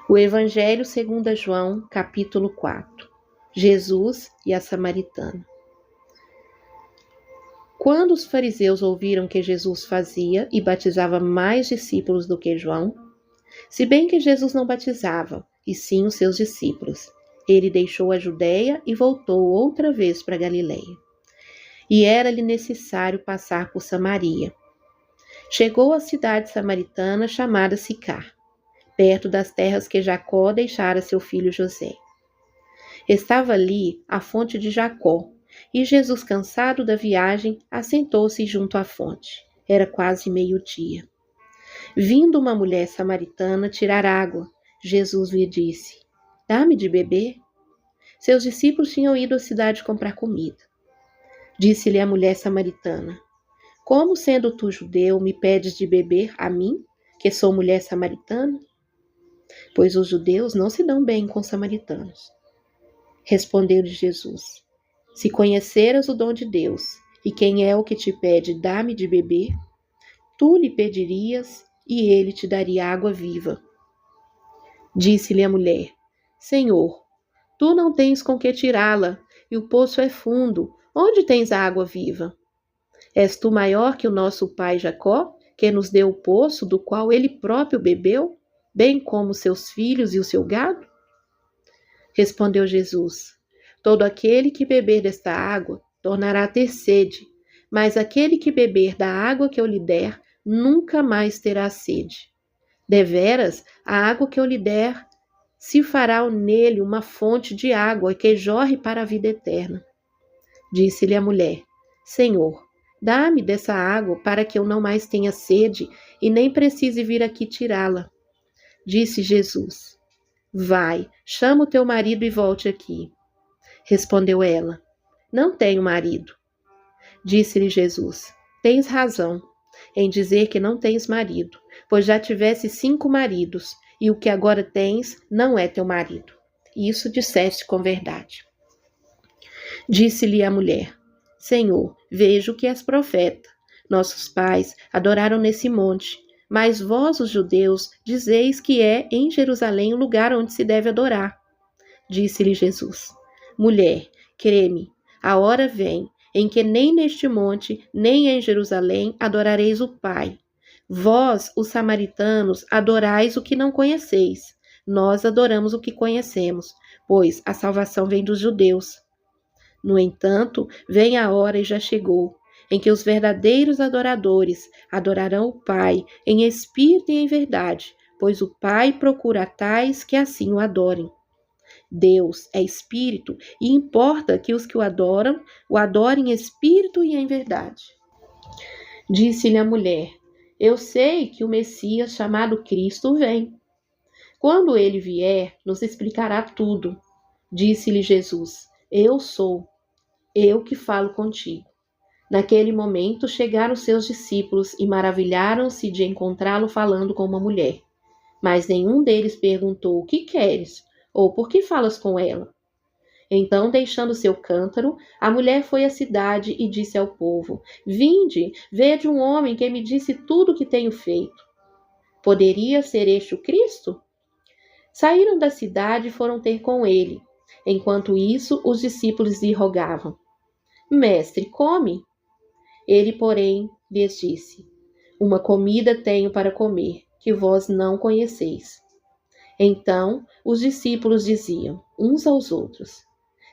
O Evangelho segundo João, capítulo 4. Jesus e a Samaritana. Quando os fariseus ouviram que Jesus fazia e batizava mais discípulos do que João, se bem que Jesus não batizava, e sim os seus discípulos, ele deixou a Judeia e voltou outra vez para Galileia. E era-lhe necessário passar por Samaria. Chegou à cidade samaritana chamada Sicar, perto das terras que Jacó deixara a seu filho José. Estava ali a fonte de Jacó, e Jesus, cansado da viagem, assentou-se junto à fonte. Era quase meio-dia. Vindo uma mulher samaritana tirar água, Jesus lhe disse: "Dá-me de beber." Seus discípulos tinham ido à cidade comprar comida. Disse-lhe a mulher samaritana: "Como, sendo tu judeu, me pedes de beber a mim, que sou mulher samaritana?" Pois os judeus não se dão bem com os samaritanos. Respondeu-lhe Jesus: "Se conheceras o dom de Deus, e quem é o que te pede, dá-me de beber, tu lhe pedirias, e ele te daria água viva." Disse-lhe a mulher: "Senhor, tu não tens com que tirá-la, e o poço é fundo. Onde tens a água viva? És tu maior que o nosso pai Jacó, que nos deu o poço do qual ele próprio bebeu, bem como seus filhos e o seu gado?" Respondeu Jesus: "Todo aquele que beber desta água tornará a ter sede, mas aquele que beber da água que eu lhe der nunca mais terá sede. Deveras, a água que eu lhe der se fará nele uma fonte de água que jorre para a vida eterna." Disse-lhe a mulher: "Senhor, dá-me dessa água para que eu não mais tenha sede e nem precise vir aqui tirá-la." Disse Jesus: "Vai, chama o teu marido e volte aqui." Respondeu ela: "Não tenho marido." Disse-lhe Jesus: "Tens razão em dizer que não tens marido, pois já tiveste 5 maridos, e o que agora tens não é teu marido. Isso disseste com verdade." Disse-lhe a mulher: "Senhor, vejo que és profeta. Nossos pais adoraram nesse monte, mas vós, os judeus, dizeis que é em Jerusalém o lugar onde se deve adorar." Disse-lhe Jesus: "Mulher, crê-me, a hora vem em que nem neste monte, nem em Jerusalém adorareis o Pai. Vós, os samaritanos, adorais o que não conheceis. Nós adoramos o que conhecemos, pois a salvação vem dos judeus. No entanto, vem a hora e já chegou, em que os verdadeiros adoradores adorarão o Pai em espírito e em verdade, pois o Pai procura tais que assim o adorem. Deus é espírito e importa que os que o adorem em espírito e em verdade." Disse-lhe a mulher: "Eu sei que o Messias, chamado Cristo, vem. Quando ele vier, nos explicará tudo." Disse-lhe Jesus: "Eu sou, eu que falo contigo." Naquele momento chegaram seus discípulos e maravilharam-se de encontrá-lo falando com uma mulher. Mas nenhum deles perguntou: "O que queres?" ou "Por que falas com ela?" Então, deixando seu cântaro, a mulher foi à cidade e disse ao povo: "Vinde, vede um homem que me disse tudo o que tenho feito. Poderia ser este o Cristo?" Saíram da cidade e foram ter com ele. Enquanto isso, os discípulos lhe rogavam: "Mestre, come." Ele, porém, lhes disse: "Uma comida tenho para comer, que vós não conheceis." Então, os discípulos diziam uns aos outros: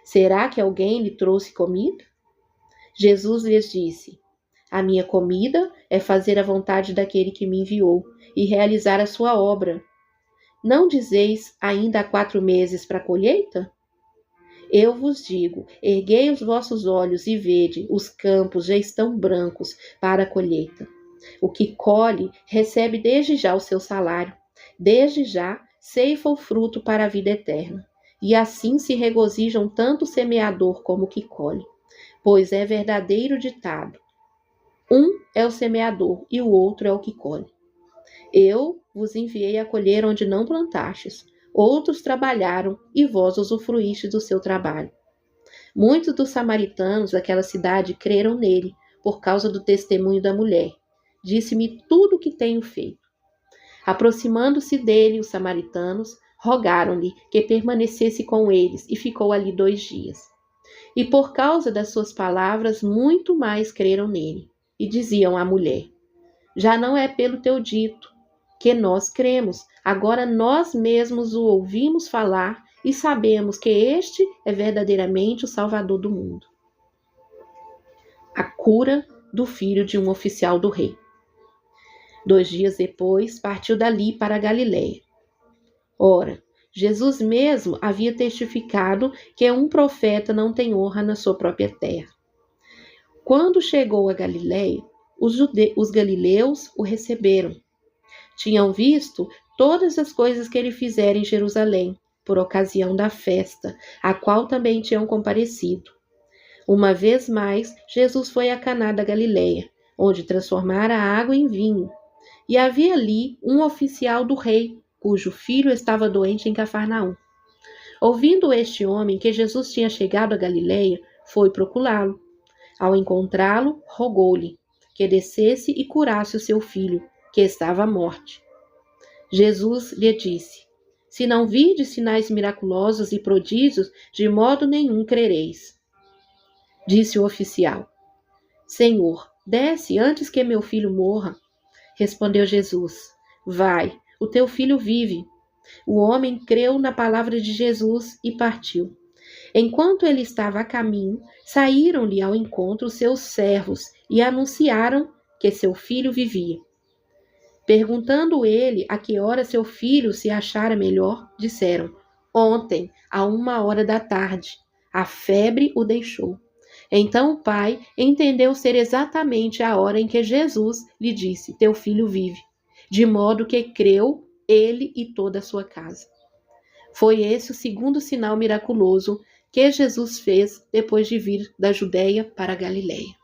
"Será que alguém lhe trouxe comida?" Jesus lhes disse: "A minha comida é fazer a vontade daquele que me enviou e realizar a sua obra. Não dizeis: ainda há 4 meses para a colheita? Eu vos digo: erguei os vossos olhos e vede, os campos já estão brancos para a colheita. O que colhe recebe desde já o seu salário. Desde já ceifa o fruto para a vida eterna. E assim se regozijam tanto o semeador como o que colhe. Pois é verdadeiro ditado: um é o semeador e o outro é o que colhe. Eu vos enviei a colher onde não plantastes. Outros trabalharam e vós usufruístes do seu trabalho." Muitos dos samaritanos daquela cidade creram nele, por causa do testemunho da mulher. "Disse-me tudo o que tenho feito." Aproximando-se dele, os samaritanos rogaram-lhe que permanecesse com eles e ficou ali 2 dias. E por causa das suas palavras, muito mais creram nele. E diziam à mulher: já não é pelo teu dito que nós cremos, agora nós mesmos o ouvimos falar e sabemos que este é verdadeiramente o Salvador do mundo. A cura do filho de um oficial do rei. 2 dias depois, partiu dali para a Galiléia. Ora, Jesus mesmo havia testificado que um profeta não tem honra na sua própria terra. Quando chegou a Galiléia, os galileus o receberam. Tinham visto todas as coisas que ele fizera em Jerusalém, por ocasião da festa, a qual também tinham comparecido. Uma vez mais, Jesus foi a Caná da Galiléia, onde transformara a água em vinho. E havia ali um oficial do rei, cujo filho estava doente em Cafarnaum. Ouvindo este homem que Jesus tinha chegado a Galiléia, foi procurá-lo. Ao encontrá-lo, rogou-lhe que descesse e curasse o seu filho, que estava à morte. Jesus lhe disse: se não virdes sinais miraculosos e prodígios, de modo nenhum crereis. Disse o oficial: Senhor, desce antes que meu filho morra. Respondeu Jesus: vai, o teu filho vive. O homem creu na palavra de Jesus e partiu. Enquanto ele estava a caminho, saíram-lhe ao encontro seus servos e anunciaram que seu filho vivia. Perguntando ele a que hora seu filho se achara melhor, disseram: ontem, à 1h da tarde, a febre o deixou. Então o pai entendeu ser exatamente a hora em que Jesus lhe disse: teu filho vive, de modo que creu ele e toda a sua casa. Foi esse o segundo sinal miraculoso que Jesus fez depois de vir da Judeia para a Galiléia.